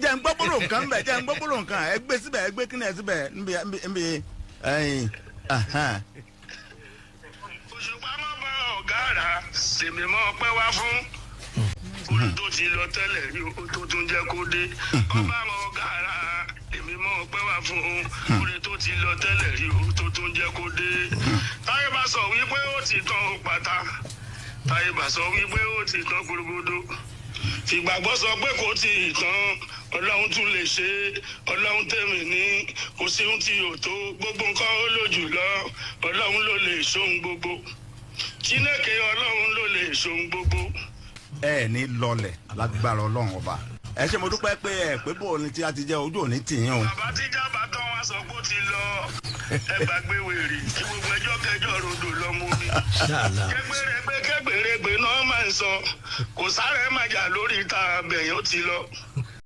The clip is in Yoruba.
jẹ́ ń gbọ́ gbólóhùn kan bẹ̀ jẹ́ ń gbọ́ gbólóhùn kan ẹ gbé síbẹ̀ ẹ gbé kíni ẹ síbẹ̀ nbí ẹyin. Òṣùpá mọ́ bá ọ̀gá rà sèmi mọ́ pẹ́ wá fún orí tó ti lọ tẹ́lẹ̀ rí o tó tún jẹ́ kó dé ọba mọ́ ọ̀gá rà èmi mọ́ pẹ́ wá fún orí tó ti lọ tẹ́lẹ̀ rí o tó tún jẹ́ kó dé. Táyé bá sọ wípé ó ti tán ó pátá táyé bá sọ wípé ó ti tán gbogbogbò ìgbàgbọ́ sọ pé kò tí ì tán ọlọ́run tún lè ṣe ọlọ́run tèmi ní kò sí ohun tí yóò tó gbogbo nǹkan ó lójú lọ ọlọ́run ló lè ṣohun gbogbo Chineke ọlọ́run ló lè ṣohun gbogbo. ẹ ní lọlẹ̀ lágbára ọlọ́run ọba ẹ ṣe mo dúpẹ́ pé ẹ pé bó ni tí a ti jẹ́ ojú òní tìyín o. bàbá tíjà bá tán wá sọ pé ó ti lọ ẹ gbàgbé wèrè kí gbogbo ẹjọ́ kẹjọ ròdò lọ́mọ mi. kẹgbẹrẹgbẹ náà máa ń sọ kò sáré máa jà lórí ìta abẹ̀yìn ó ti lọ.